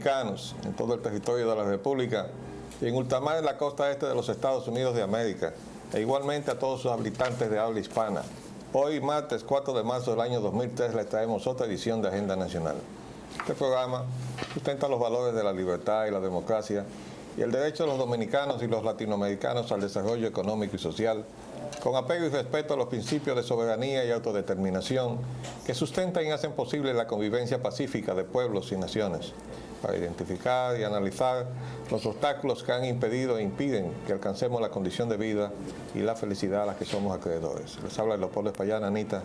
dominicanos en todo el territorio de la República y en ultramar en la costa este de los Estados Unidos de América, e igualmente a todos sus habitantes de habla hispana. Hoy, martes 4 de marzo del año 2003, les traemos otra edición de Agenda Nacional. Este programa sustenta los valores de la libertad y la democracia y el derecho de los dominicanos y los latinoamericanos al desarrollo económico y social, con apego y respeto a los principios de soberanía y autodeterminación que sustentan y hacen posible la convivencia pacífica de pueblos y naciones, para identificar y analizar los obstáculos que han impedido e impiden que alcancemos la condición de vida y la felicidad a la que somos acreedores. Les habla Leopoldo Espaillana, Anita.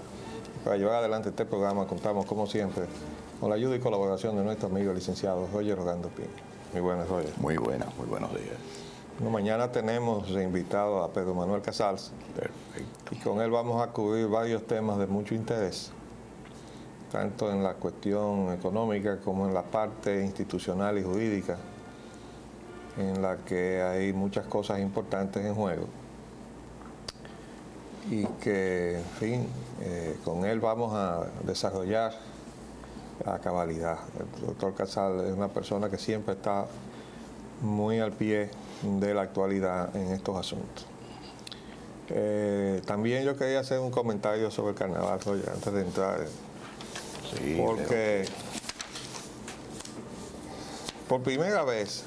Para llevar adelante este programa contamos, como siempre, con la ayuda y colaboración de nuestro amigo el licenciado Roger Rogando Piña. Muy buenas, Roger. Muy buenas, muy buenos días. Bueno, mañana tenemos invitado a Pedro Manuel Casals. Perfecto. Y con él vamos a cubrir varios temas de mucho interés, tanto en la cuestión económica como en la parte institucional y jurídica, en la que hay muchas cosas importantes en juego. Y que, en fin, con él vamos a desarrollar a cabalidad. El doctor Casals es una persona que siempre está muy al pie de la actualidad en estos asuntos. También yo quería hacer un comentario sobre el carnaval, Roger, antes de entrar. Sí, porque por primera vez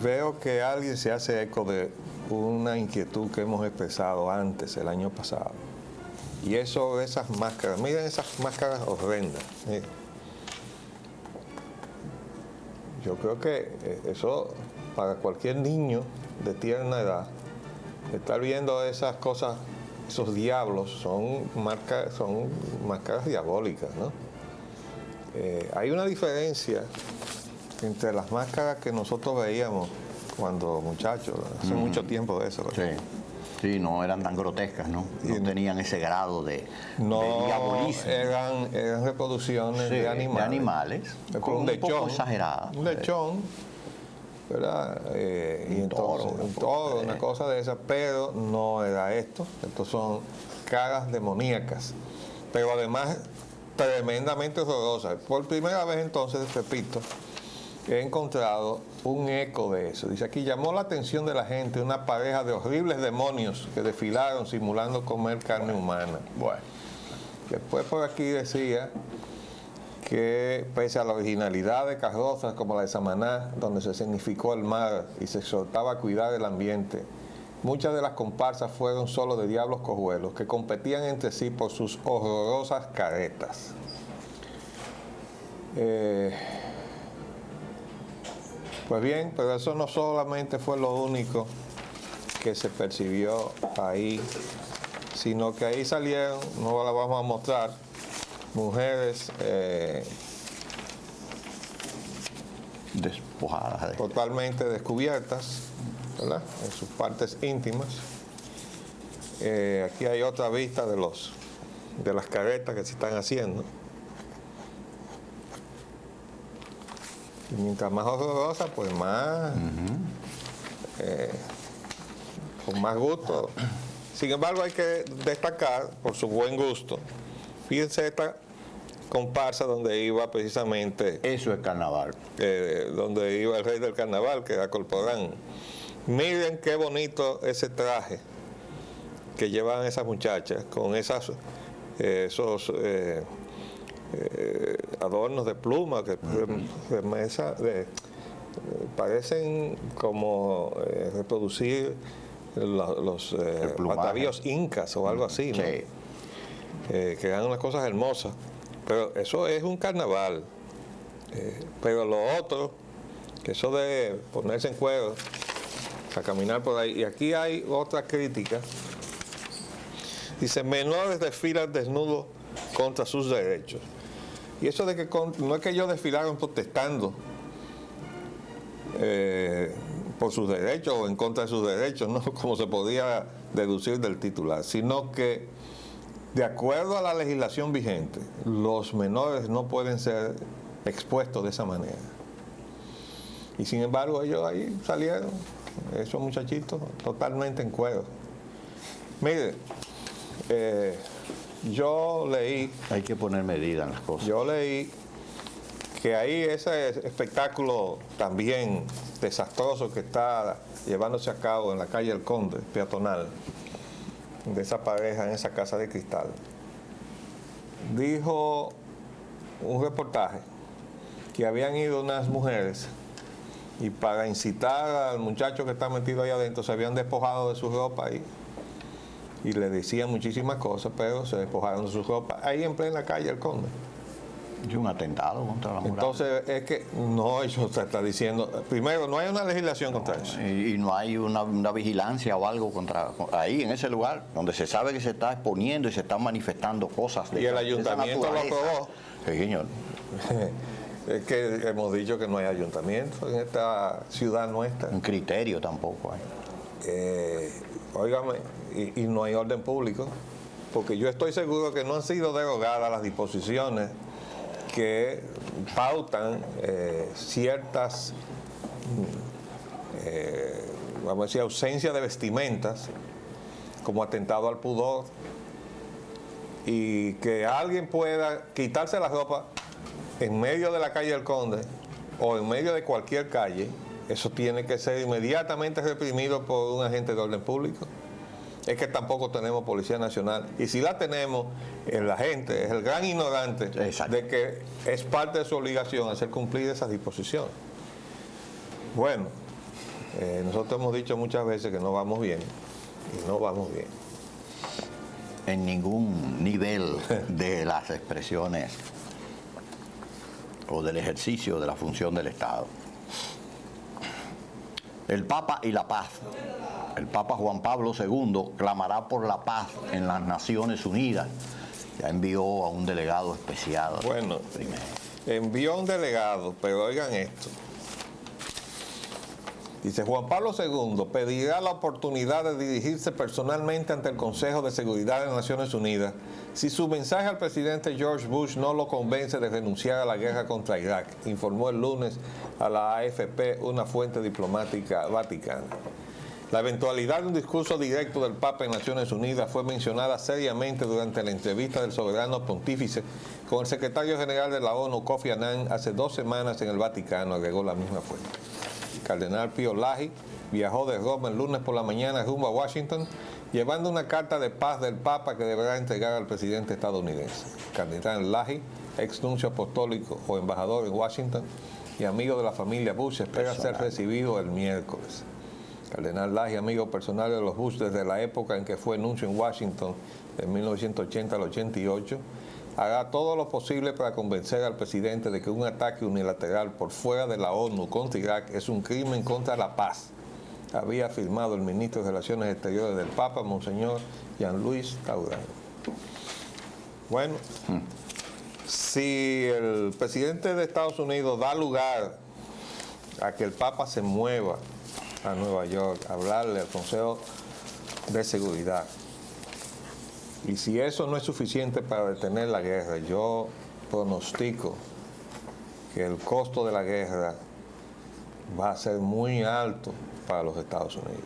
veo que alguien se hace eco de una inquietud que hemos expresado antes, el año pasado. Y eso, esas máscaras, miren esas máscaras horrendas. Miren. Yo creo que eso, para cualquier niño de tierna edad, estar viendo esas cosas, esos diablos, son máscaras diabólicas, ¿no? Hay una diferencia entre las máscaras que nosotros veíamos cuando muchachos, hace mucho tiempo de eso. ¿No? Sí. Sí, no eran tan grotescas, ¿no? No tenían ese grado de diabolismo. Eran reproducciones de animales. De animales, con un poco exageradas. Un lechón, ¿verdad? Y entonces, un toro, una cosa de esa, pero no era esto. Estos son caras demoníacas, pero además tremendamente horrorosas. Por primera vez entonces, repito, he encontrado un eco de eso. Dice aquí, llamó la atención de la gente una pareja de horribles demonios que desfilaron simulando comer carne humana. Bueno, después por aquí decía que pese a la originalidad de carrozas como la de Samaná, donde se significó el mar y se exhortaba a cuidar el ambiente, muchas de las comparsas fueron solo de diablos cojuelos que competían entre sí por sus horrorosas caretas. Pues bien, pero eso no solamente fue lo único que se percibió ahí, sino que ahí salieron, no la vamos a mostrar, mujeres despojadas, totalmente descubiertas, ¿verdad? En sus partes íntimas. Aquí hay otra vista de las caretas que se están haciendo. Y mientras más horrorosa, pues más, con más gusto. Sin embargo, hay que destacar, por su buen gusto, fíjense esta comparsa donde iba precisamente... Eso es carnaval. Donde iba el rey del carnaval, que era Corporán. Miren qué bonito ese traje que llevan esas muchachas, con esos adornos de pluma que parecen como reproducir los atavíos incas o algo así, ¿no? Sí. Que eran unas cosas hermosas, pero eso es un carnaval. Pero lo otro, que eso de ponerse en cuero a caminar por ahí, y aquí hay otra crítica, dice: menores desfilan desnudos contra sus derechos. Y eso de que no es que ellos desfilaron protestando por sus derechos o en contra de sus derechos, no como se podía deducir del titular, sino que de acuerdo a la legislación vigente, los menores no pueden ser expuestos de esa manera. Y sin embargo ellos ahí salieron, esos muchachitos, totalmente en cuero. Mire, yo leí... Hay que poner medida en las cosas. Yo leí que ahí ese espectáculo también desastroso que está llevándose a cabo en la calle El Conde, peatonal, de esa pareja en esa casa de cristal, dijo un reportaje que habían ido unas mujeres y para incitar al muchacho que está metido ahí adentro se habían despojado de su ropa ahí y le decían muchísimas cosas, pero se despojaron de su ropa ahí en plena calle El Conde. Y un atentado contra la moral. Entonces es que no, eso se está diciendo, primero no hay una legislación contra eso. Y no hay una vigilancia o algo ahí en ese lugar donde se sabe que se está exponiendo y se están manifestando cosas y el ayuntamiento lo aprobó. Sí, señor. Es que hemos dicho que no hay ayuntamiento en esta ciudad nuestra. Un criterio tampoco hay. Óigame, y no hay orden público, porque yo estoy seguro que no han sido derogadas las disposiciones que pautan ciertas, vamos a decir, ausencia de vestimentas, como atentado al pudor, y que alguien pueda quitarse la ropa en medio de la calle del Conde o en medio de cualquier calle. Eso tiene que ser inmediatamente reprimido por un agente de orden público. Es que tampoco tenemos Policía Nacional. Y si la tenemos, la gente es el gran ignorante. Exacto. De que es parte de su obligación hacer cumplir esas disposiciones. Bueno, nosotros hemos dicho muchas veces que no vamos bien. Y no vamos bien. En ningún nivel de las expresiones o del ejercicio de la función del Estado. El Papa y la paz. El Papa Juan Pablo II clamará por la paz en las Naciones Unidas. Ya envió a un delegado especial. Bueno, envió a un delegado, pero oigan esto. Dice, Juan Pablo II pedirá la oportunidad de dirigirse personalmente ante el Consejo de Seguridad de las Naciones Unidas si su mensaje al presidente George Bush no lo convence de renunciar a la guerra contra Irak, informó el lunes a la AFP una fuente diplomática vaticana. La eventualidad de un discurso directo del Papa en Naciones Unidas fue mencionada seriamente durante la entrevista del soberano pontífice con el secretario general de la ONU, Kofi Annan, hace 2 semanas en el Vaticano, agregó la misma fuente. El cardenal Pío Lagi viajó de Roma el lunes por la mañana rumbo a Washington, llevando una carta de paz del Papa que deberá entregar al presidente estadounidense. El cardenal Lagi, ex nuncio apostólico o embajador en Washington y amigo de la familia Bush, espera ser recibido el miércoles. Cardenal Lagi, amigo personal de los Bush desde la época en que fue nuncio en Washington, de 1980 al 88, hará todo lo posible para convencer al presidente de que un ataque unilateral por fuera de la ONU contra Irak es un crimen contra la paz, había afirmado el ministro de Relaciones Exteriores del Papa, Monseñor Jean-Louis Taurán. Bueno, si el presidente de Estados Unidos da lugar a que el Papa se mueva a Nueva York a hablarle al Consejo de Seguridad, y si eso no es suficiente para detener la guerra, yo pronostico que el costo de la guerra va a ser muy alto para los Estados Unidos.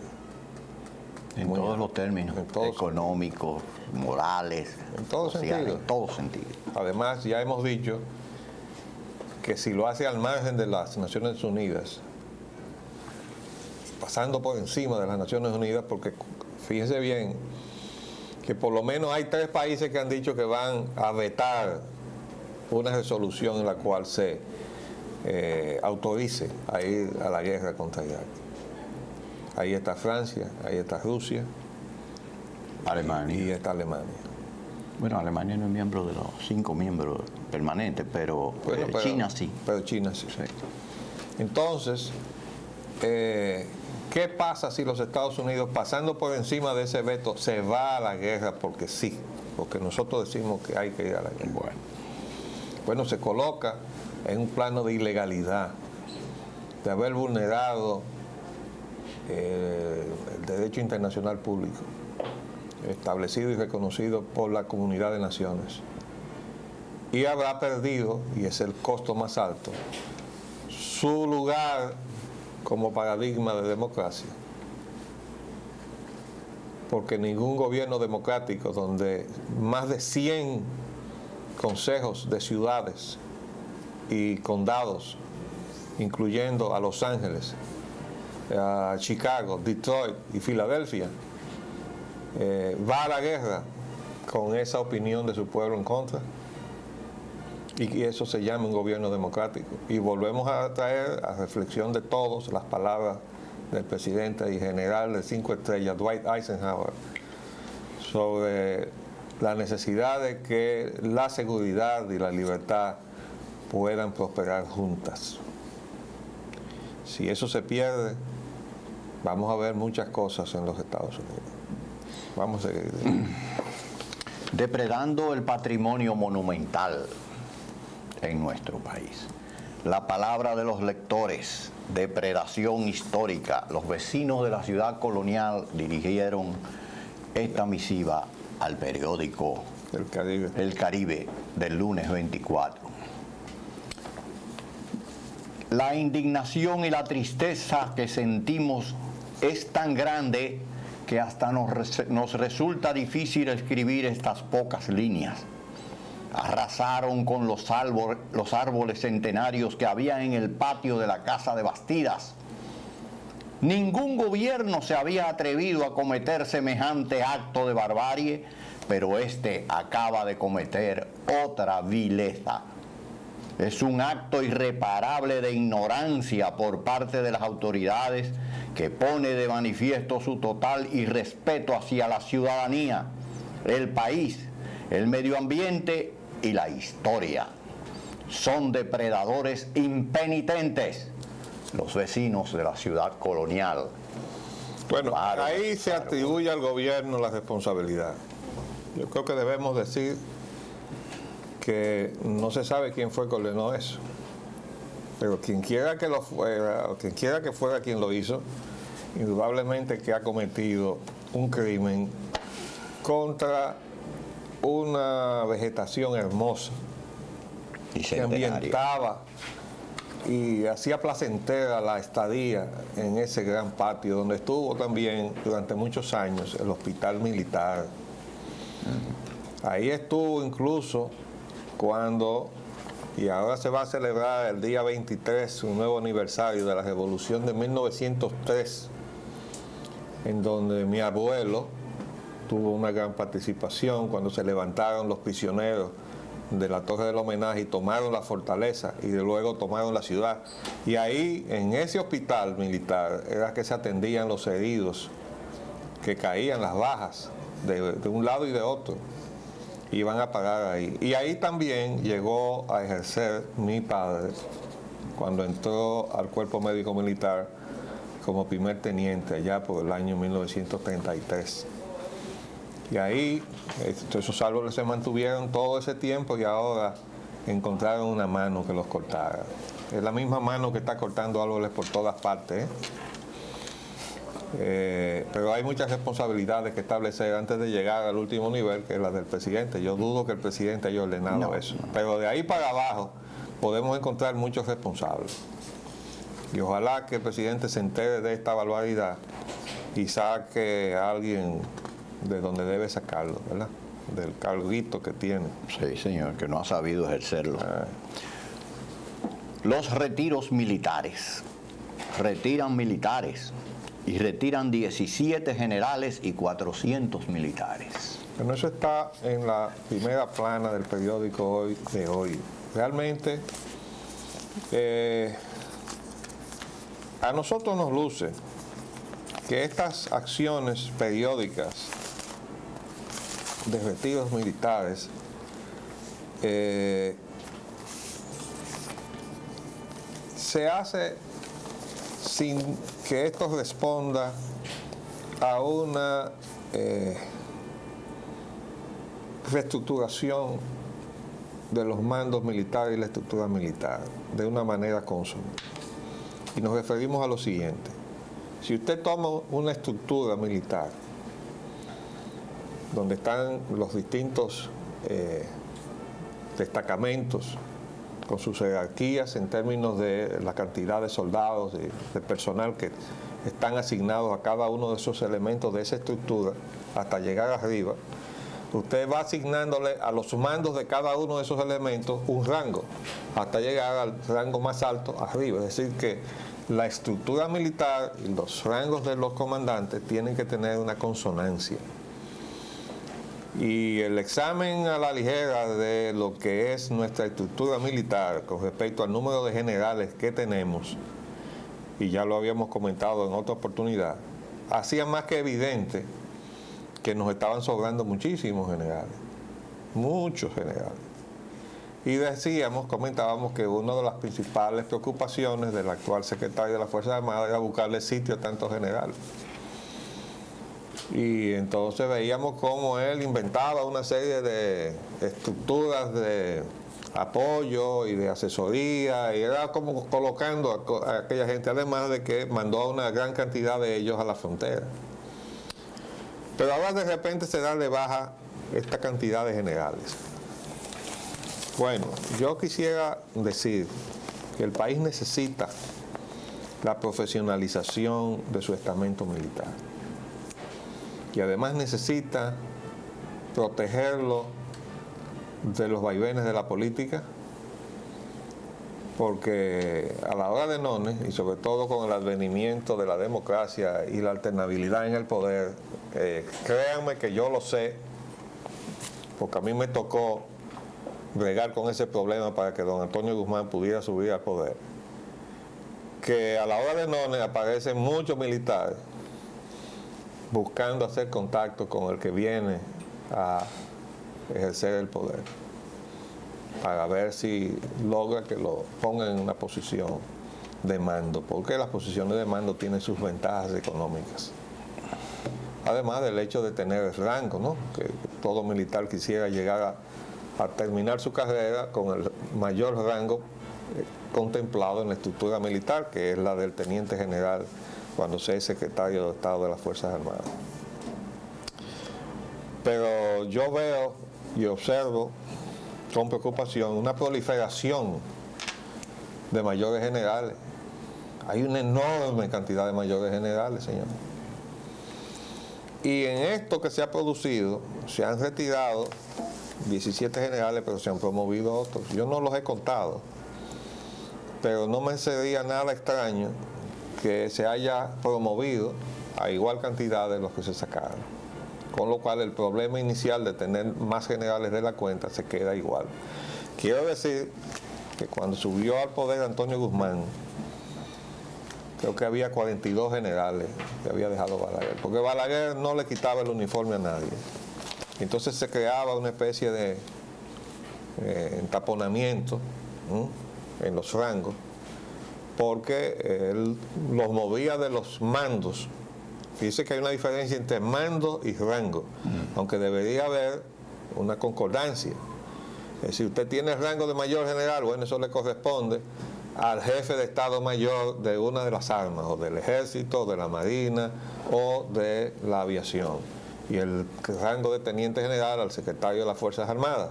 En muy todos alto. Los términos, económicos, morales, en todo sentido. En todo sentido. Además, ya hemos dicho que si lo hace al margen de las Naciones Unidas, pasando por encima de las Naciones Unidas, porque fíjense bien que por lo menos hay 3 países que han dicho que van a vetar una resolución en la cual se autorice a ir a la guerra contra Irak. Ahí está Francia, ahí está Rusia, Alemania. Y está Alemania. Bueno, Alemania no es miembro de los 5 miembros permanentes, pero China sí. Pero China sí. Entonces, ¿qué pasa si los Estados Unidos, pasando por encima de ese veto, se va a la guerra porque sí? Porque nosotros decimos que hay que ir a la guerra. Bueno, se coloca en un plano de ilegalidad, de haber vulnerado el derecho internacional público, establecido y reconocido por la comunidad de naciones. Y habrá perdido, y es el costo más alto, su lugar como paradigma de democracia. Porque ningún gobierno democrático donde más de 100 consejos de ciudades y condados, incluyendo a Los Ángeles, a Chicago, Detroit y Filadelfia, va a la guerra con esa opinión de su pueblo en contra, y eso se llama un gobierno democrático. Y volvemos a traer a reflexión de todos las palabras del presidente y general de 5 estrellas, Dwight Eisenhower, sobre la necesidad de que la seguridad y la libertad puedan prosperar juntas. Si eso se pierde, vamos a ver muchas cosas en los Estados Unidos. Vamos a seguir. Depredando el patrimonio monumental en nuestro país. La palabra de los lectores, depredación histórica. Los vecinos de la ciudad colonial dirigieron esta misiva al periódico El Caribe del lunes 24. La indignación y la tristeza que sentimos es tan grande que hasta nos resulta difícil escribir estas pocas líneas. Arrasaron con los árboles centenarios que había en el patio de la Casa de Bastidas. Ningún gobierno se había atrevido a cometer semejante acto de barbarie, pero este acaba de cometer otra vileza. Es un acto irreparable de ignorancia por parte de las autoridades que pone de manifiesto su total irrespeto hacia la ciudadanía, el país, el medio ambiente y la historia. Son depredadores impenitentes los vecinos de la ciudad colonial. Bueno, ahí se atribuye al gobierno la responsabilidad. Yo creo que debemos decir que no se sabe quién fue que ordenó eso, pero quien quiera que lo fuera, o quien quiera que fuera quien lo hizo, indudablemente que ha cometido un crimen contra una vegetación hermosa que ambientaba y hacía placentera la estadía en ese gran patio donde estuvo también durante muchos años el hospital militar. Ahí estuvo incluso cuando, y ahora se va a celebrar el día 23, un nuevo aniversario de la Revolución de 1903, en donde mi abuelo tuvo una gran participación cuando se levantaron los prisioneros de la Torre del Homenaje y tomaron la fortaleza y luego tomaron la ciudad. Y ahí, en ese hospital militar, era que se atendían los heridos que caían, las bajas, de un lado y de otro. Iban a parar ahí. Y ahí también llegó a ejercer mi padre cuando entró al Cuerpo Médico Militar como primer teniente allá por el año 1933. Y ahí esos árboles se mantuvieron todo ese tiempo y ahora encontraron una mano que los cortara. Es la misma mano que está cortando árboles por todas partes, pero hay muchas responsabilidades que establecer antes de llegar al último nivel, que es la del presidente. Yo dudo que el presidente haya ordenado eso. Pero de ahí para abajo podemos encontrar muchos responsables. Y ojalá que el presidente se entere de esta barbaridad y saque a alguien de donde debe sacarlo, ¿verdad? Del carguito que tiene. Sí, señor, que no ha sabido ejercerlo. Los retiros militares. Retiran militares. Y retiran 17 generales y 400 militares. Bueno, eso está en la primera plana del periódico de hoy. Realmente, a nosotros nos luce que estas acciones periódicas de retiros militares se hace sin que esto responda a una reestructuración de los mandos militares y la estructura militar de una manera consona. Y nos referimos a lo siguiente: si usted toma una estructura militar donde están los distintos destacamentos con sus jerarquías en términos de la cantidad de soldados, de personal que están asignados a cada uno de esos elementos de esa estructura hasta llegar arriba, usted va asignándole a los mandos de cada uno de esos elementos un rango, hasta llegar al rango más alto arriba. Es decir, que la estructura militar y los rangos de los comandantes tienen que tener una consonancia. Y el examen a la ligera de lo que es nuestra estructura militar con respecto al número de generales que tenemos, y ya lo habíamos comentado en otra oportunidad, hacía más que evidente que nos estaban sobrando muchísimos generales, muchos generales. Y comentábamos que una de las principales preocupaciones del actual secretario de las Fuerzas Armadas era buscarle sitio a tantos generales. Y entonces veíamos cómo él inventaba una serie de estructuras de apoyo y de asesoría, y era como colocando a aquella gente, además de que mandó a una gran cantidad de ellos a la frontera. Pero ahora de repente se da de baja esta cantidad de generales. Bueno, yo quisiera decir que el país necesita la profesionalización de su estamento militar. Y además necesita protegerlo de los vaivenes de la política, porque a la hora de nones, y sobre todo con el advenimiento de la democracia y la alternabilidad en el poder, créanme que yo lo sé, porque a mí me tocó bregar con ese problema para que don Antonio Guzmán pudiera subir al poder, que a la hora de nones aparecen muchos militares buscando hacer contacto con el que viene a ejercer el poder, para ver si logra que lo pongan en una posición de mando, porque las posiciones de mando tienen sus ventajas económicas. Además del hecho de tener el rango, ¿no? Que todo militar quisiera llegar a terminar su carrera con el mayor rango contemplado en la estructura militar, que es la del teniente general cuando sea secretario de Estado de las Fuerzas Armadas. Pero yo veo y observo con preocupación una proliferación de mayores generales. Hay una enorme cantidad de mayores generales, señor. Y en esto que se ha producido, se han retirado 17 generales, pero se han promovido otros. Yo no los he contado, pero no me sería nada extraño que se haya promovido a igual cantidad de los que se sacaron. Con lo cual el problema inicial de tener más generales de la cuenta se queda igual. Quiero decir que cuando subió al poder Antonio Guzmán, creo que había 42 generales que había dejado Balaguer, porque Balaguer no le quitaba el uniforme a nadie. Entonces se creaba una especie de entaponamiento en los rangos, porque él los movía de los mandos. Fíjese que hay una diferencia entre mando y rango, aunque debería haber una concordancia. Es decir, usted tiene el rango de mayor general, bueno, eso le corresponde al jefe de Estado Mayor de una de las armas, o del Ejército, de la Marina, o de la Aviación. Y el rango de teniente general al secretario de las Fuerzas Armadas.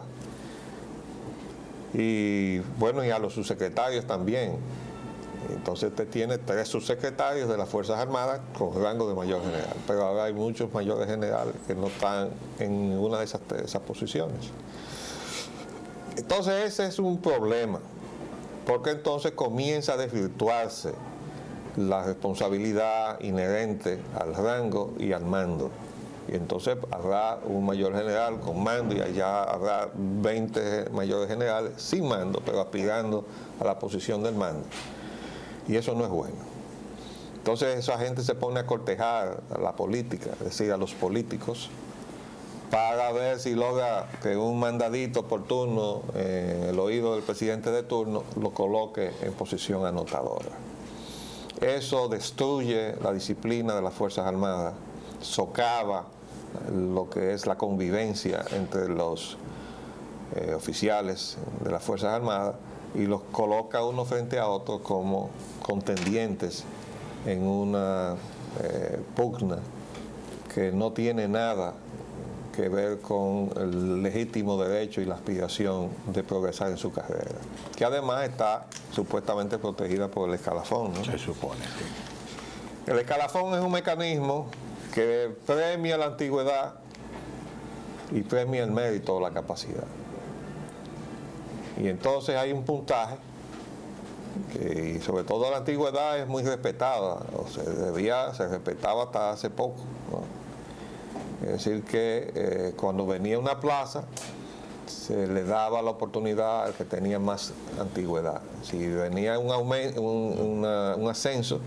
Y bueno, y a los subsecretarios también. Entonces usted tiene 3 subsecretarios de las Fuerzas Armadas con rango de mayor general, pero ahora hay muchos mayores generales que no están en ninguna de esas posiciones. Entonces ese es un problema, porque entonces comienza a desvirtuarse la responsabilidad inherente al rango y al mando. Y entonces habrá un mayor general con mando y allá habrá 20 mayores generales sin mando, pero aspirando a la posición del mando. Y eso no es bueno. Entonces esa gente se pone a cortejar a la política, es decir, a los políticos, para ver si logra que un mandadito por turno en el oído del presidente de turno lo coloque en posición anotadora. Eso destruye la disciplina de las Fuerzas Armadas, socava lo que es la convivencia entre los oficiales de las Fuerzas Armadas y los coloca uno frente a otro como contendientes en una pugna que no tiene nada que ver con el legítimo derecho y la aspiración de progresar en su carrera, que además está supuestamente protegida por el escalafón, ¿no? Se supone, sí. El escalafón es un mecanismo que premia la antigüedad y premia el mérito o la capacidad. Y entonces hay un puntaje que, y sobre todo en la antigüedad, es muy respetada, o se respetaba hasta hace poco, ¿no? Es decir que cuando venía una plaza se le daba la oportunidad al que tenía más antigüedad. Si venía un ascenso,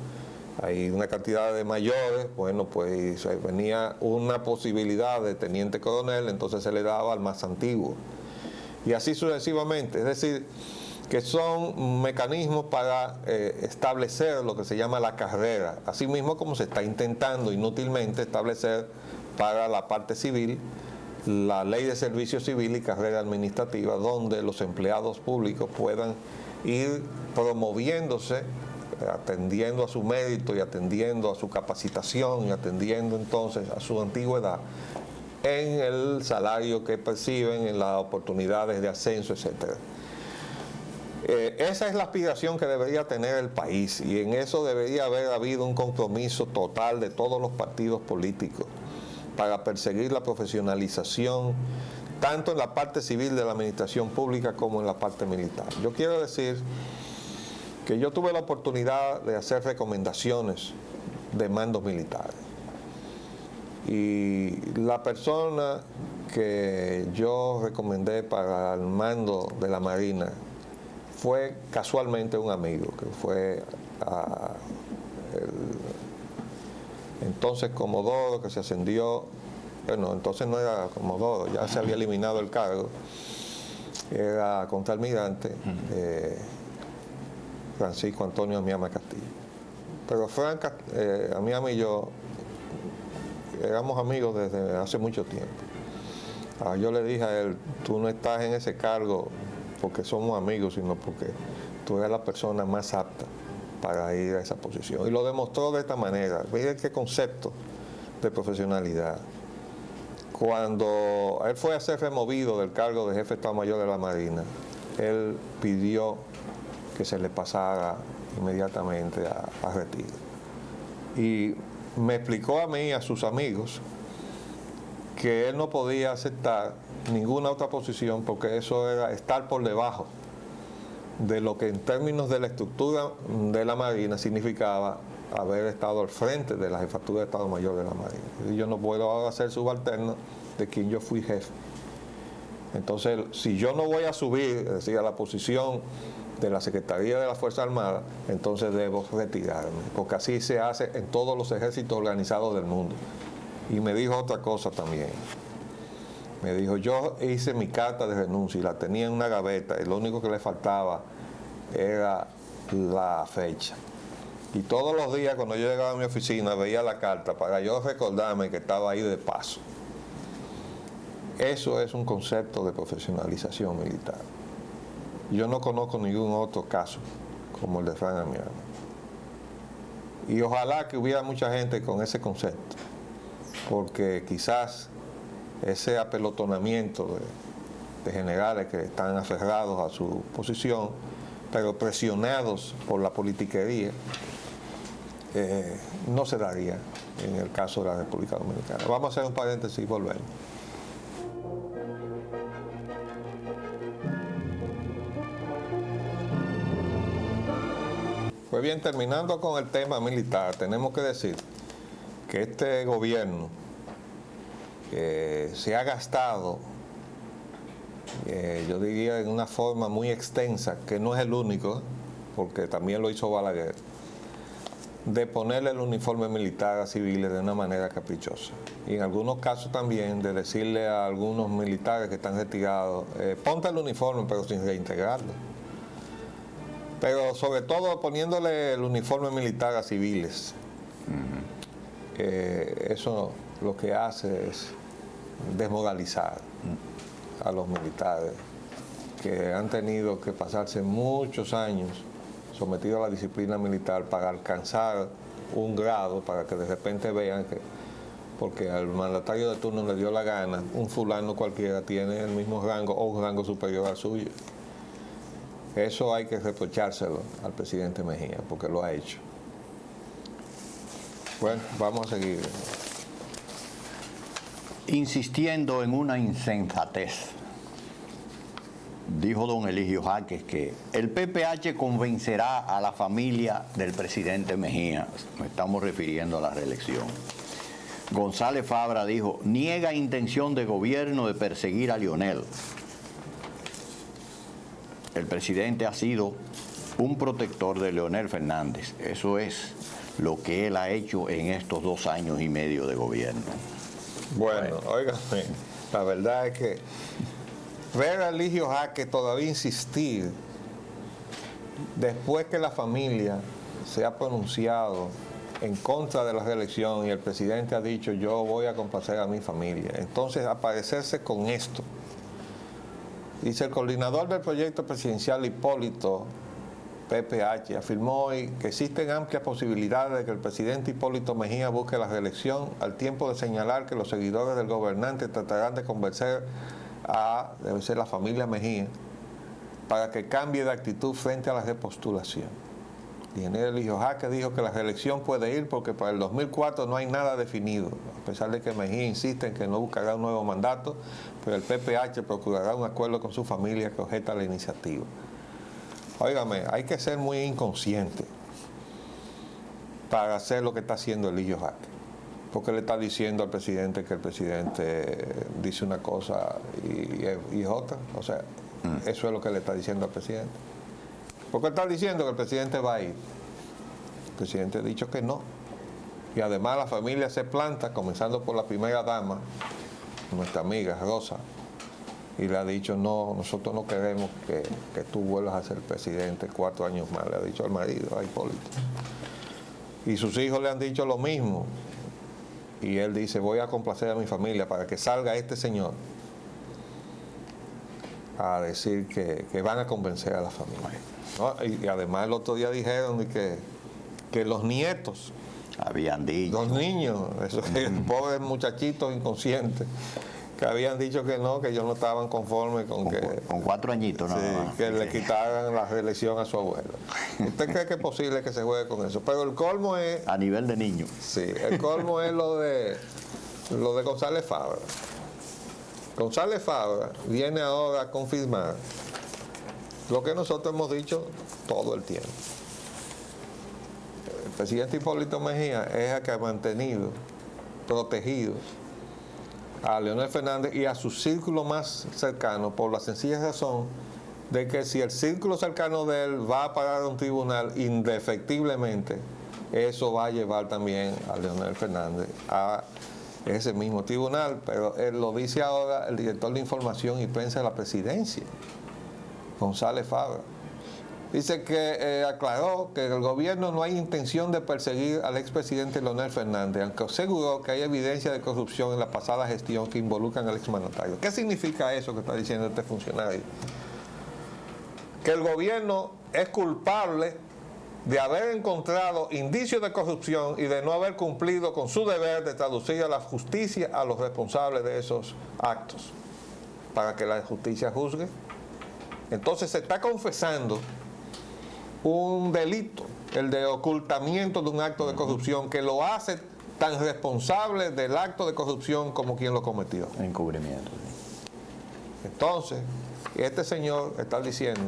hay una cantidad de mayores, bueno, pues venía una posibilidad de teniente coronel, entonces se le daba al más antiguo. Y así sucesivamente, es decir, que son mecanismos para establecer lo que se llama la carrera, así mismo como se está intentando inútilmente establecer para la parte civil la ley de servicio civil y carrera administrativa, donde los empleados públicos puedan ir promoviéndose, atendiendo a su mérito y atendiendo a su capacitación y atendiendo entonces a su antigüedad en el salario que perciben, en las oportunidades de ascenso, etcétera. Esa es la aspiración que debería tener el país, y en eso debería haber habido un compromiso total de todos los partidos políticos para perseguir la profesionalización tanto en la parte civil de la administración pública como en la parte militar. Yo quiero decir que yo tuve la oportunidad de hacer recomendaciones de mandos militares, y la persona que yo recomendé para el mando de la Marina fue casualmente un amigo, que fue entonces comodoro, que se ascendió, bueno, entonces no era comodoro, ya se había eliminado el cargo, era contraalmirante, Francisco Antonio Amiama Castillo. Pero Frank, Amiama y yo éramos amigos desde hace mucho tiempo. Yo le dije a él, tú no estás en ese cargo porque somos amigos, sino porque tú eres la persona más apta para ir a esa posición. Y lo demostró de esta manera. Miren qué concepto de profesionalidad. Cuando él fue a ser removido del cargo de jefe de Estado Mayor de la Marina, él pidió que se le pasara inmediatamente a retiro. Y me explicó a mí y a sus amigos que él no podía aceptar ninguna otra posición porque eso era estar por debajo de lo que en términos de la estructura de la Marina significaba haber estado al frente de la jefatura de Estado Mayor de la Marina. Y yo no puedo ahora ser subalterno de quien yo fui jefe. Entonces, si yo no voy a subir, es decir, a la posición de la Secretaría de la Fuerza Armada, entonces debo retirarme, porque así se hace en todos los ejércitos organizados del mundo. Y me dijo otra cosa también. Me dijo, yo hice mi carta de renuncia y la tenía en una gaveta y lo único que le faltaba era la fecha. Y todos los días cuando yo llegaba a mi oficina veía la carta para yo recordarme que estaba ahí de paso. Eso es un concepto de profesionalización militar. Yo no conozco ningún otro caso como el de Frank Amiama. Y ojalá que hubiera mucha gente con ese concepto, porque quizás ese apelotonamiento de generales que están aferrados a su posición, pero presionados por la politiquería, no se daría en el caso de la República Dominicana. Vamos a hacer un paréntesis y volvemos. Pues bien, terminando con el tema militar, tenemos que decir que este gobierno se ha gastado, yo diría en una forma muy extensa, que no es el único, porque también lo hizo Balaguer, de ponerle el uniforme militar a civiles de una manera caprichosa. Y en algunos casos también de decirle a algunos militares que están retirados, ponte el uniforme pero sin reintegrarlo. Pero sobre todo poniéndole el uniforme militar a civiles. Eso lo que hace es desmoralizar a los militares que han tenido que pasarse muchos años sometidos a la disciplina militar para alcanzar un grado, para que de repente vean que, porque al mandatario de turno le dio la gana, un fulano cualquiera tiene el mismo rango o un rango superior al suyo. Eso hay que reprochárselo al presidente Mejía, porque lo ha hecho. Bueno, vamos a seguir. insistiendo en una insensatez. Dijo don Eligio Jaques que el PPH convencerá a la familia del presidente Mejía. Nos estamos refiriendo a la reelección. González Fabra dijo, niega intención de gobierno de perseguir a Leonel. El presidente ha sido un protector de Leonel Fernández. Eso es lo que él ha hecho en estos 2 años y medio de gobierno. Bueno, óigame, la verdad es que ver a Eligio Jaques todavía insistir, después que la familia se ha pronunciado en contra de la reelección y el presidente ha dicho yo voy a complacer a mi familia, entonces aparecerse con esto. Dice el coordinador del proyecto presidencial Hipólito PPH afirmó hoy que existen amplias posibilidades de que el presidente Hipólito Mejía busque la reelección, al tiempo de señalar que los seguidores del gobernante tratarán de convencer debe ser la familia Mejía, para que cambie de actitud frente a la repostulación. Daniel Eligio Jaques dijo que la reelección puede ir porque para el 2004 no hay nada definido, a pesar de que Mejía insiste en que no buscará un nuevo mandato, pero el PPH procurará un acuerdo con su familia que objeta la iniciativa. Óigame, hay que ser muy inconsciente para hacer lo que está haciendo Eligio Jaques, porque le está diciendo al presidente que el presidente dice una cosa y es otra. O sea, eso es lo que le está diciendo al presidente. Porque está diciendo que el presidente va a ir. El presidente ha dicho que no. Y además la familia se planta, comenzando por la primera dama, nuestra amiga Rosa, y le ha dicho, no, nosotros no queremos que tú vuelvas a ser presidente 4 años más, le ha dicho al marido, a Hipólito. Y sus hijos le han dicho lo mismo. Y él dice, voy a complacer a mi familia para que salga este señor a decir que van a convencer a la familia, ¿no? Y además el otro día dijeron que los nietos, habían dicho, los niños, esos pobres muchachitos inconscientes, que habían dicho que no, que ellos no estaban conformes con 4 añitos, ¿no? Sí, que le quitaran la reelección a su abuelo. ¿Usted cree que es posible que se juegue con eso? Pero el colmo es... A nivel de niño. Sí, el colmo es lo de González Fabra. González Fabra viene ahora a confirmar lo que nosotros hemos dicho todo el tiempo. El presidente Hipólito Mejía es el que ha mantenido protegido a Leonel Fernández y a su círculo más cercano, por la sencilla razón de que si el círculo cercano de él va a parar a un tribunal indefectiblemente, eso va a llevar también a Leonel Fernández a ese mismo tribunal. Pero él lo dice ahora el director de Información y Prensa de la Presidencia, González Fabra. Dice que aclaró que el gobierno no hay intención de perseguir al expresidente Leonel Fernández, aunque aseguró que hay evidencia de corrupción en la pasada gestión que involucran al exmandatario. ¿Qué significa eso que está diciendo este funcionario? Que el gobierno es culpable de haber encontrado indicios de corrupción y de no haber cumplido con su deber de traducir a la justicia a los responsables de esos actos, para que la justicia juzgue. Entonces se está confesando un delito, el de ocultamiento de un acto de corrupción, que lo hace tan responsable del acto de corrupción como quien lo cometió. Encubrimiento. Sí. Entonces, este señor está diciendo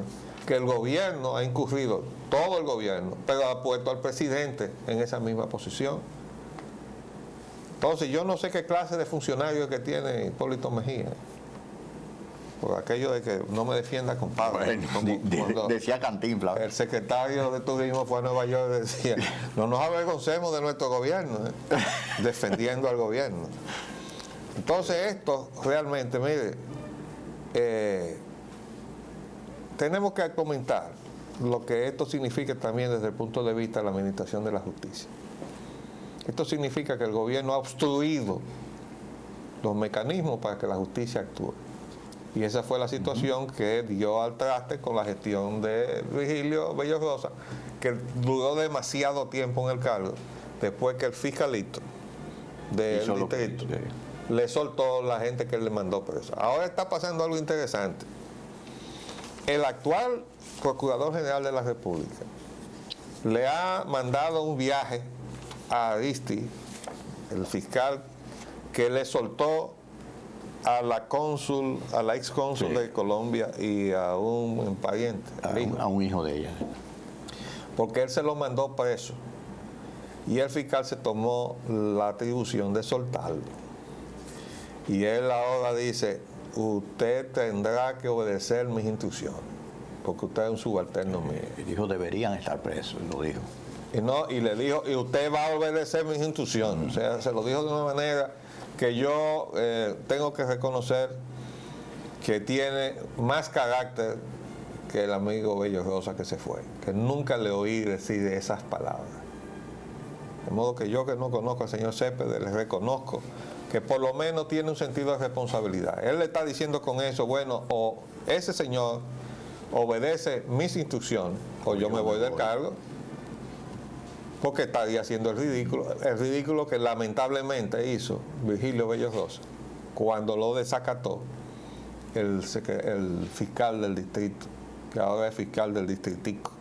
que el gobierno ha incurrido, todo el gobierno, pero ha puesto al presidente en esa misma posición. Entonces, yo no sé qué clase de funcionario que tiene Hipólito Mejía. Por aquello de que no me defienda, compadre. Bueno, decía Cantinflas. El secretario de Turismo fue a Nueva York y decía, no nos avergoncemos de nuestro gobierno, defendiendo al gobierno. Entonces esto realmente, mire, tenemos que comentar lo que esto significa también desde el punto de vista de la administración de la justicia. Esto significa que el gobierno ha obstruido los mecanismos para que la justicia actúe. Y esa fue la situación que dio al traste con la gestión de Virgilio Bello Rosa, que duró demasiado tiempo en el cargo, después que el fiscalito del distrito le soltó la gente que le mandó preso. Ahora está pasando algo interesante. El actual Procurador General de la República le ha mandado un viaje a Aristi, el fiscal, que le soltó a la ex cónsul de Colombia y a un pariente, a un hijo de ella. Porque él se lo mandó preso y el fiscal se tomó la atribución de soltarlo. Y él ahora dice, usted tendrá que obedecer mis instrucciones, porque usted es un subalterno mío. Y dijo, deberían estar presos, lo dijo. Y le dijo, y usted va a obedecer mis instrucciones. O sea, se lo dijo de una manera que yo tengo que reconocer que tiene más carácter que el amigo Bello Rosa que se fue, que nunca le oí decir esas palabras. De modo que yo, que no conozco al señor Cepeda, le reconozco que por lo menos tiene un sentido de responsabilidad. Él le está diciendo con eso, bueno, o ese señor obedece mis instrucciones o yo me voy del cargo, porque estaría haciendo el ridículo que lamentablemente hizo Virgilio Bello Rosa cuando lo desacató el fiscal del distrito, que ahora es fiscal del distritico.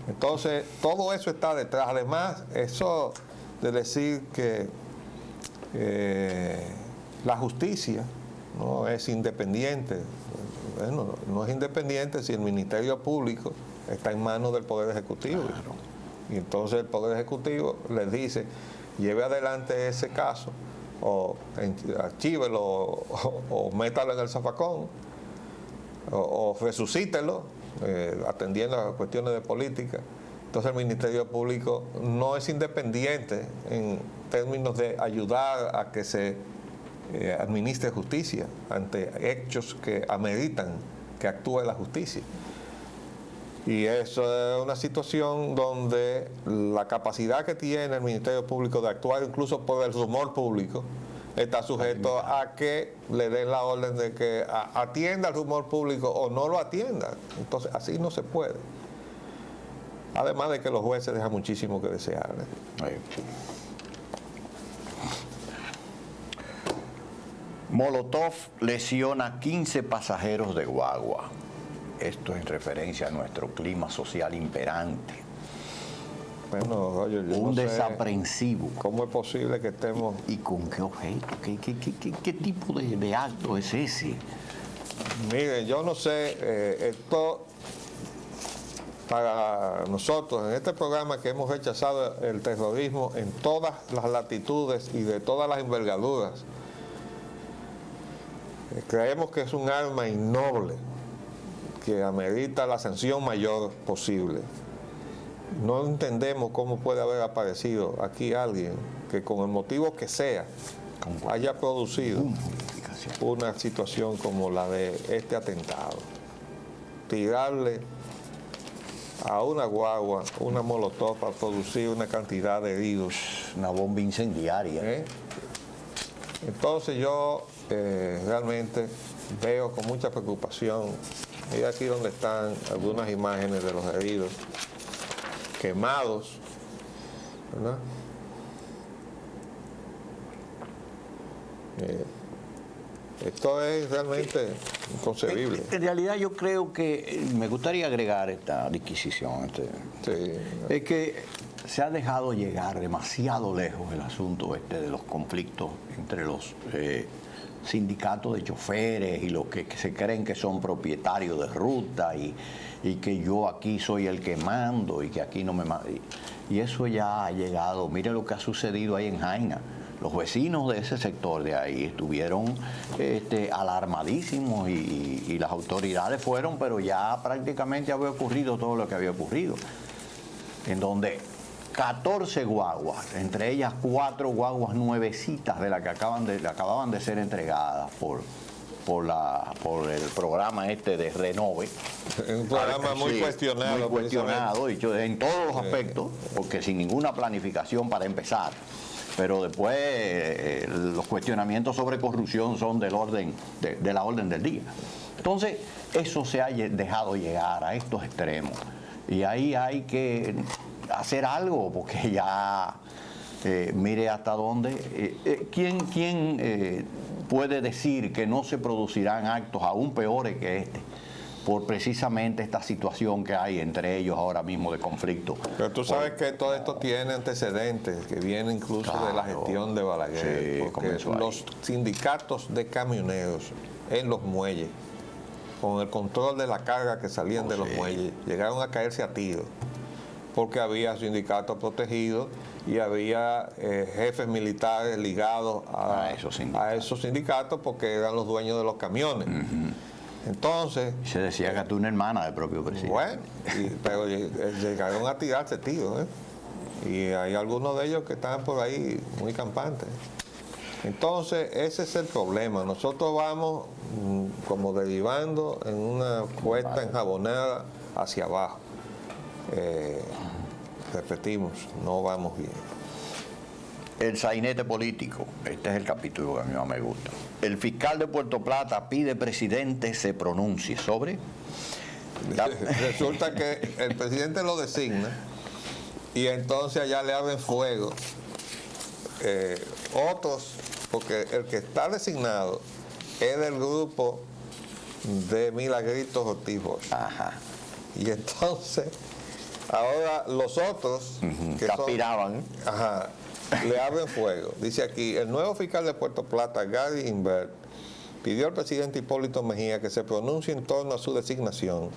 Entonces, todo eso está detrás. Además, eso de decir que la justicia no es independiente. Bueno, no es independiente si el Ministerio Público está en manos del Poder Ejecutivo. Claro. Y entonces el Poder Ejecutivo les dice, lleve adelante ese caso, o archívelo, o métalo en el zafacón, o resucítelo, atendiendo a cuestiones de política. Entonces el Ministerio Público no es independiente en términos de ayudar a que se administre justicia ante hechos que ameritan que actúe la justicia. Y eso es una situación donde la capacidad que tiene el Ministerio Público de actuar incluso por el rumor público está sujeto a que le den la orden de que atienda el rumor público o no lo atienda. Entonces así no se puede. Además de que los jueces dejan muchísimo que desear. Molotov lesiona 15 pasajeros de guagua. Esto en referencia a nuestro clima social imperante. Bueno, Roger, yo un no sé desaprensivo. ¿Cómo es posible que estemos...? ¿Y con qué objeto? ¿Qué tipo de acto es ese? Mire, yo no sé, esto para nosotros, en este programa que hemos rechazado el terrorismo en todas las latitudes y de todas las envergaduras, creemos que es un arma innoble que amerita la sanción mayor posible. No entendemos cómo puede haber aparecido aquí alguien que con el motivo que sea haya producido una situación como la de este atentado. Tirarle a una guagua una molotov para producir una cantidad de heridos. Una bomba incendiaria. Entonces yo realmente veo con mucha preocupación, y aquí donde están algunas imágenes de los heridos quemados, ¿verdad? Esto es realmente inconcebible. En realidad yo creo que, me gustaría agregar esta disquisición, Sí. es que se ha dejado llegar demasiado lejos el asunto de los conflictos entre los sindicatos de choferes y los que se creen que son propietarios de ruta y que yo aquí soy el que mando y que aquí no me mando. Y eso ya ha llegado. Mire lo que ha sucedido ahí en Jaina. Los vecinos de ese sector de ahí estuvieron alarmadísimos y las autoridades fueron, pero ya prácticamente había ocurrido todo lo que había ocurrido. En donde 14 guaguas, entre ellas 4 guaguas nuevecitas de las que acababan de ser entregadas por el programa de Renove. Un programa muy cuestionado. Muy cuestionado, dicho, en todos los aspectos, porque sin ninguna planificación para empezar. Pero después los cuestionamientos sobre corrupción son de la orden del día. Entonces, eso se ha dejado llegar a estos extremos. Y ahí hay que hacer algo, porque ya mire hasta dónde. ¿Quién puede decir que no se producirán actos aún peores que este? por precisamente esta situación que hay entre ellos ahora mismo de conflicto. Pero tú sabes que todo esto tiene antecedentes, que viene incluso de la gestión de Balaguer, Sí, porque los sindicatos de camioneros en los muelles, con el control de la carga que salían de los muelles, llegaron a caerse a tiros, porque había sindicatos protegidos y había jefes militares ligados a esos sindicatos porque eran los dueños de los camiones. Entonces... Se decía que tú una hermana del propio presidente. Bueno, pero llegaron a tirarse tiros, y hay algunos de ellos que están por ahí muy campantes. Entonces, ese es el problema. Nosotros vamos como derivando en una cuesta enjabonada hacia abajo. Repetimos, no vamos bien. El sainete político, este es el capítulo que a mí más me gusta. El fiscal de Puerto Plata pide presidente se pronuncie sobre... Resulta que el presidente lo designa y entonces allá le abren fuego otros, porque el que está designado es del grupo de Milagritos Ortiz Bosch. Ajá. Y entonces, ahora los otros que aspiraban, le abren fuego. Dice aquí, el nuevo fiscal de Puerto Plata, Gary Invert, pidió al presidente Hipólito Mejía que se pronuncie en torno a su designación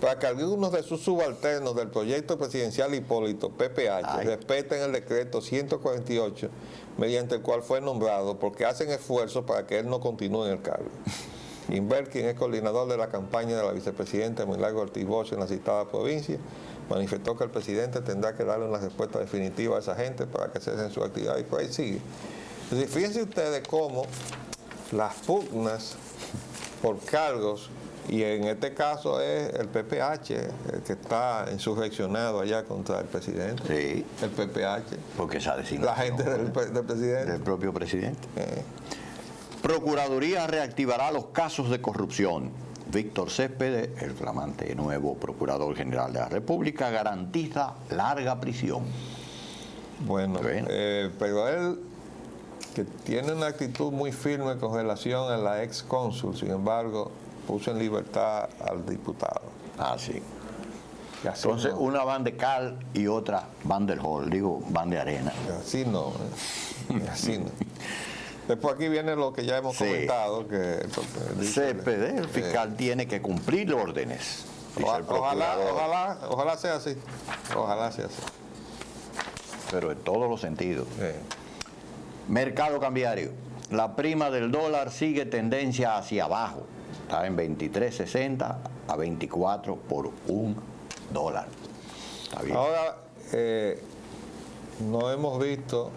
para que algunos de sus subalternos del proyecto presidencial Hipólito, PPH, respeten el decreto 148, mediante el cual fue nombrado, porque hacen esfuerzos para que él no continúe en el cargo. Invert, quien es coordinador de la campaña de la vicepresidenta Milagro Ortiz Bosch en la citada provincia, manifestó que el presidente tendrá que darle una respuesta definitiva a esa gente para que cesen su actividad, y por ahí sigue. Entonces, fíjense ustedes cómo las pugnas por cargos, y en este caso es el PPH el que está insurreccionado allá contra el presidente. Sí. El PPH. Porque esa designación. La gente del presidente. Del propio presidente. Procuraduría reactivará los casos de corrupción. Víctor Céspedes, el flamante nuevo Procurador General de la República, garantiza larga prisión. Bueno. Pero él, que tiene una actitud muy firme con relación a la ex cónsul, sin embargo, puso en libertad al diputado. Ah, sí. Entonces, una van de cal y otra van del hall, van de arena. Así no, así no. Después aquí viene lo que ya hemos comentado, que Céspedes, el fiscal, tiene que cumplir órdenes. Ojalá sea así. Ojalá sea así. Pero en todos los sentidos. Mercado cambiario. La prima del dólar sigue tendencia hacia abajo. Está en 23.60 a 24 por $1. Está bien. Ahora, no hemos visto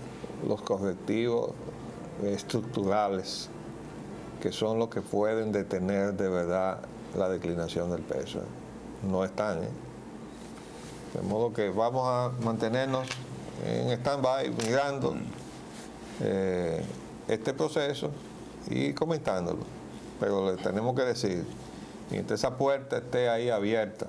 los correctivos estructurales que son los que pueden detener de verdad la declinación del peso. No están. De modo que vamos a mantenernos en stand-by, mirando este proceso y comentándolo. Pero le tenemos que decir, mientras esa puerta esté ahí abierta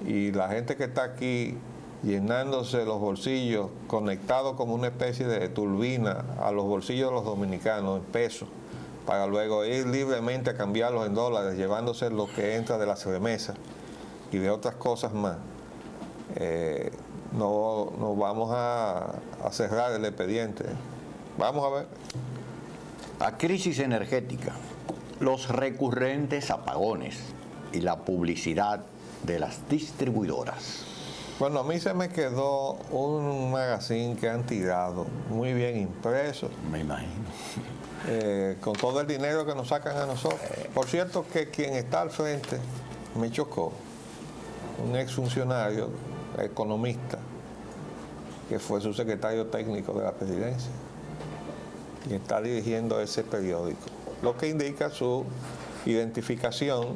y la gente que está aquí llenándose los bolsillos, conectados como una especie de turbina a los bolsillos de los dominicanos en pesos, para luego ir libremente a cambiarlos en dólares, llevándose lo que entra de las remesas y de otras cosas más, no vamos a cerrar el expediente. Vamos a ver. La crisis energética, los recurrentes apagones y la publicidad de las distribuidoras. Bueno, a mí se me quedó un magazine que han tirado, muy bien impreso. Me imagino. Con todo el dinero que nos sacan a nosotros. Por cierto, que quien está al frente me chocó. Un exfuncionario, economista, que fue su secretario técnico de la presidencia, y está dirigiendo ese periódico, lo que indica su identificación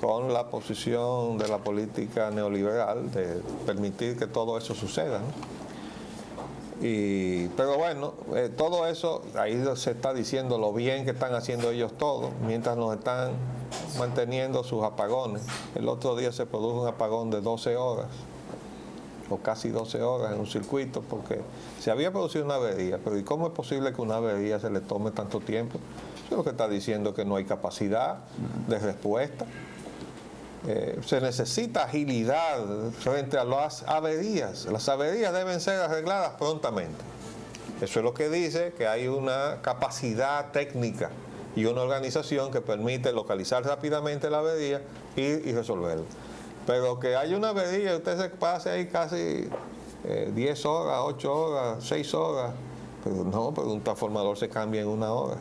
con la posición de la política neoliberal de permitir que todo eso suceda, ¿no? Pero bueno, todo eso, ahí se está diciendo lo bien que están haciendo ellos todos, mientras nos están manteniendo sus apagones. El otro día se produjo un apagón de 12 horas, o casi 12 horas en un circuito, porque se había producido una avería, pero ¿y cómo es posible que una avería se le tome tanto tiempo? Eso es lo que está diciendo, que no hay capacidad de respuesta. se necesita agilidad frente a las averías. Las averías deben ser arregladas prontamente. Eso es lo que dice que hay una capacidad técnica y una organización que permite localizar rápidamente la avería y resolverla. Pero que haya una avería y usted se pase ahí casi 10 horas, 8 horas, 6 horas, pero no, pero un transformador se cambia en 1 hora.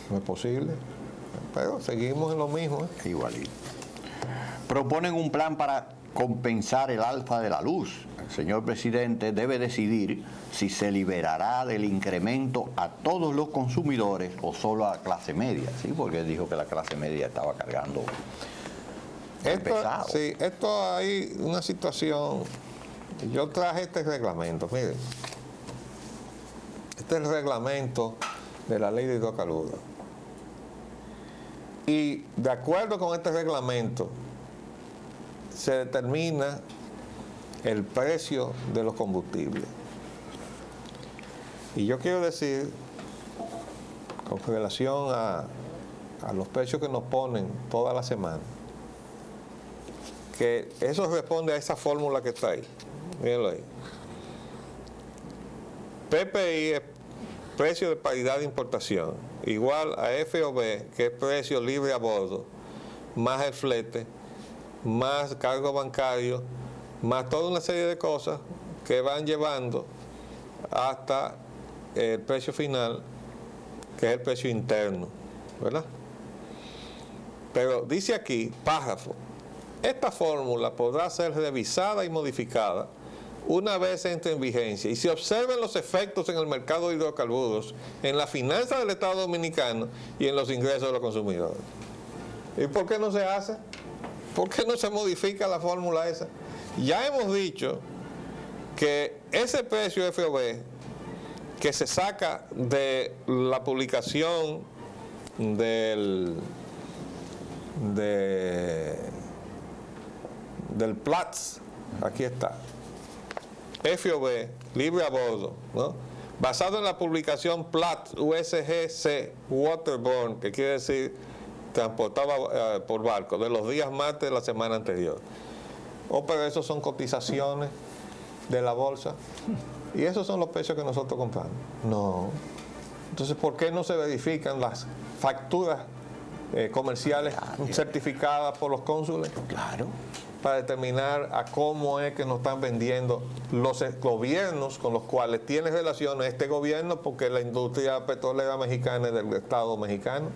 No es posible. Pero seguimos en lo mismo. Igualito. Proponen un plan para compensar el alza de la luz. El señor presidente debe decidir si se liberará del incremento a todos los consumidores o solo a la clase media, ¿sí? Porque él dijo que la clase media estaba cargando pesado. Sí, esto hay una situación. Yo traje este reglamento, miren. Este es el reglamento de la ley de hidrocarburos. Y de acuerdo con este reglamento, se determina el precio de los combustibles. Y yo quiero decir, con relación a los precios que nos ponen toda la semana, que eso responde a esa fórmula que está ahí. Mírenlo ahí. PPI es precio de paridad de importación, igual a FOB, que es precio libre a bordo, más el flete, más cargo bancario, más toda una serie de cosas que van llevando hasta el precio final, que es el precio interno, ¿verdad? Pero dice aquí, párrafo, esta fórmula podrá ser revisada y modificada una vez entre en vigencia y se observen los efectos en el mercado de hidrocarburos, en la finanza del Estado Dominicano y en los ingresos de los consumidores. ¿Y por qué no se hace? ¿Por qué no se modifica la fórmula esa? Ya hemos dicho que ese precio FOB que se saca de la publicación del Platts, aquí está, FOB, libre a bordo, ¿no? Basado en la publicación Platts USGC Waterborne, que quiere decir transportado por barco, de los días martes de la semana anterior. Pero esos son cotizaciones de la bolsa y esos son los precios que nosotros compramos. No. Entonces, ¿por qué no se verifican las facturas comerciales certificadas por los cónsules? Claro. Para determinar a cómo es que nos están vendiendo los gobiernos con los cuales tiene relaciones este gobierno, porque la industria petrolera mexicana es del Estado mexicano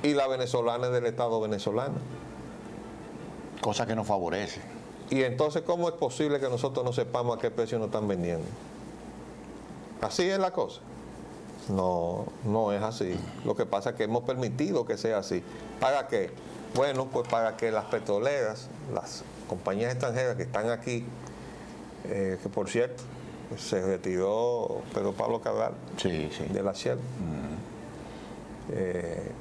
y la venezolana es del Estado venezolano. Cosa que nos favorece. Y entonces, ¿cómo es posible que nosotros no sepamos a qué precio nos están vendiendo? ¿Así es la cosa? No, no es así. Lo que pasa es que hemos permitido que sea así. ¿Para qué? Bueno, pues para que las petroleras, las compañías extranjeras que están aquí, que por cierto, se retiró Pedro Pablo Cabral de la Shell.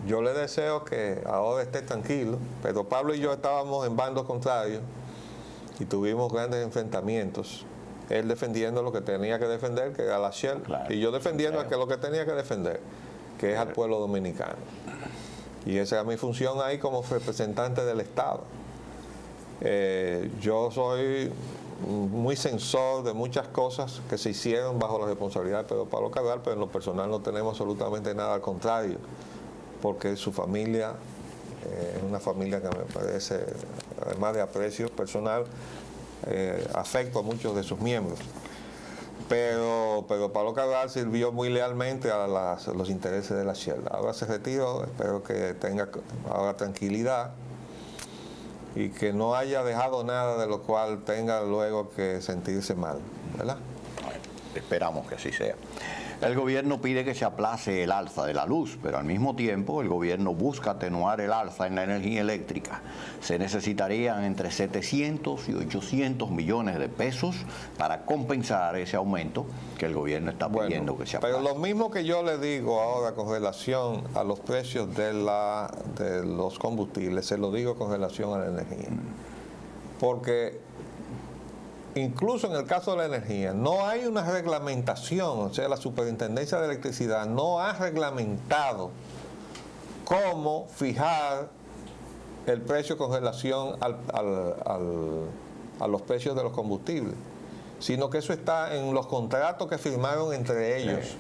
Yo le deseo que ahora esté tranquilo. Pedro Pablo y yo estábamos en bandos contrarios y tuvimos grandes enfrentamientos. Él defendiendo lo que tenía que defender, que era la Shell, claro, y yo defendiendo lo que tenía que defender, que es al pueblo dominicano. Y esa era mi función ahí como representante del Estado. Yo soy muy censor de muchas cosas que se hicieron bajo la responsabilidad de Pedro Pablo Cabral, pero en lo personal no tenemos absolutamente nada, al contrario, porque su familia es una familia que me parece, además de aprecio personal, afecto a muchos de sus miembros. Pero Pablo Cabral sirvió muy lealmente a los intereses de la Shell. Ahora se retiró, espero que tenga ahora tranquilidad y que no haya dejado nada de lo cual tenga luego que sentirse mal, ¿verdad? Esperamos que así sea. El gobierno pide que se aplace el alza de la luz, pero al mismo tiempo el gobierno busca atenuar el alza en la energía eléctrica. Se necesitarían entre 700 y 800 millones de pesos para compensar ese aumento que el gobierno está pidiendo que se aplace. Pero lo mismo que yo le digo ahora con relación a los precios de los combustibles, se lo digo con relación a la energía. Porque incluso en el caso de la energía, no hay una reglamentación, o sea, la Superintendencia de Electricidad no ha reglamentado cómo fijar el precio con relación a los precios de los combustibles, sino que eso está en los contratos que firmaron entre ellos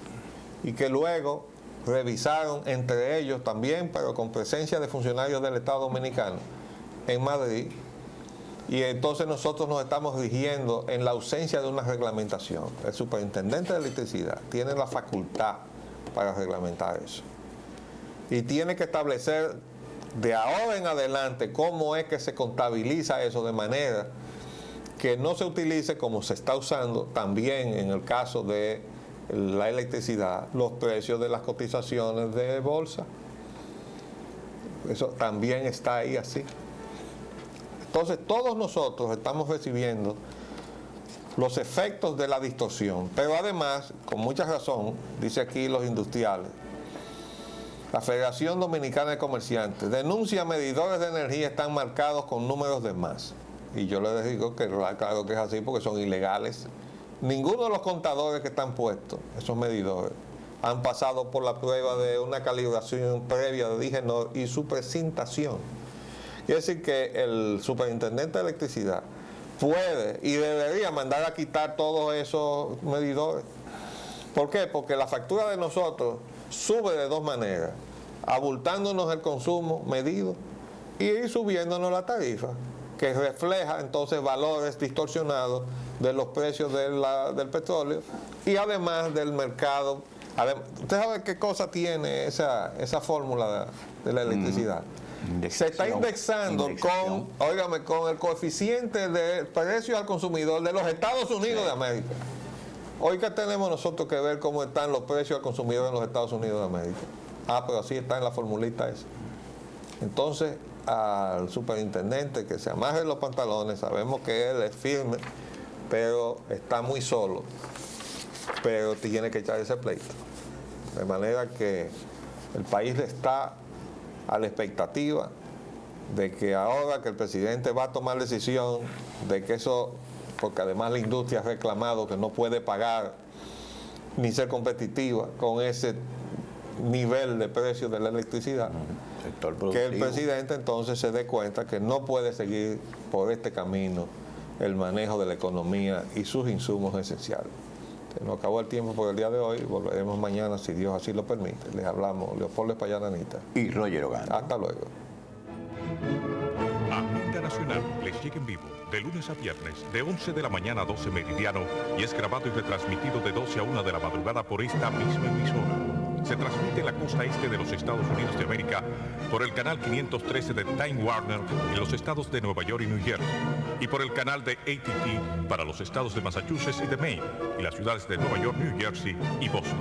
y que luego revisaron entre ellos también, pero con presencia de funcionarios del Estado Dominicano en Madrid. Y entonces nosotros nos estamos rigiendo en la ausencia de una reglamentación. El superintendente de electricidad tiene la facultad para reglamentar eso. Y tiene que establecer de ahora en adelante cómo es que se contabiliza eso de manera que no se utilice como se está usando también en el caso de la electricidad, los precios de las cotizaciones de bolsa. Eso también está ahí así. Entonces todos nosotros estamos recibiendo los efectos de la distorsión, pero además, con mucha razón, dice aquí los industriales, la Federación Dominicana de Comerciantes denuncia medidores de energía están marcados con números de más. Y yo les digo que claro que es así porque son ilegales. Ninguno de los contadores que están puestos, esos medidores, han pasado por la prueba de una calibración previa de Digenor y su presentación. Quiere decir que el superintendente de electricidad puede y debería mandar a quitar todos esos medidores. ¿Por qué? Porque la factura de nosotros sube de dos maneras: abultándonos el consumo medido y subiéndonos la tarifa, que refleja entonces valores distorsionados de los precios del petróleo y además del mercado. ¿Usted sabe qué cosa tiene esa fórmula de la electricidad? Se está indexando con el coeficiente de precio al consumidor de los Estados Unidos de América. Hoy que tenemos nosotros que ver cómo están los precios al consumidor en los Estados Unidos de América. Pero así está en la formulita esa. Entonces, al superintendente que se amarre los pantalones, sabemos que él es firme, pero está muy solo, pero tiene que echar ese pleito. De manera que el país está a la expectativa de que ahora que el presidente va a tomar decisión de que eso, porque además la industria ha reclamado que no puede pagar ni ser competitiva con ese nivel de precios de la electricidad, que el presidente entonces se dé cuenta que no puede seguir por este camino el manejo de la economía y sus insumos esenciales. Se nos acabó el tiempo por el día de hoy, volveremos mañana si Dios así lo permite. Les hablamos Leopoldo Espaillat y Roger Ogando. Hasta luego. Agenda Nacional les llega en vivo de lunes a viernes de 11 de la mañana a 12 meridiano y es grabado y retransmitido de 12 a 1 de la madrugada por esta misma emisora. Se transmite en la costa este de los Estados Unidos de América por el canal 513 de Time Warner en los estados de Nueva York y New Jersey y por el canal de AT&T para los estados de Massachusetts y de Maine y las ciudades de Nueva York, New Jersey y Boston.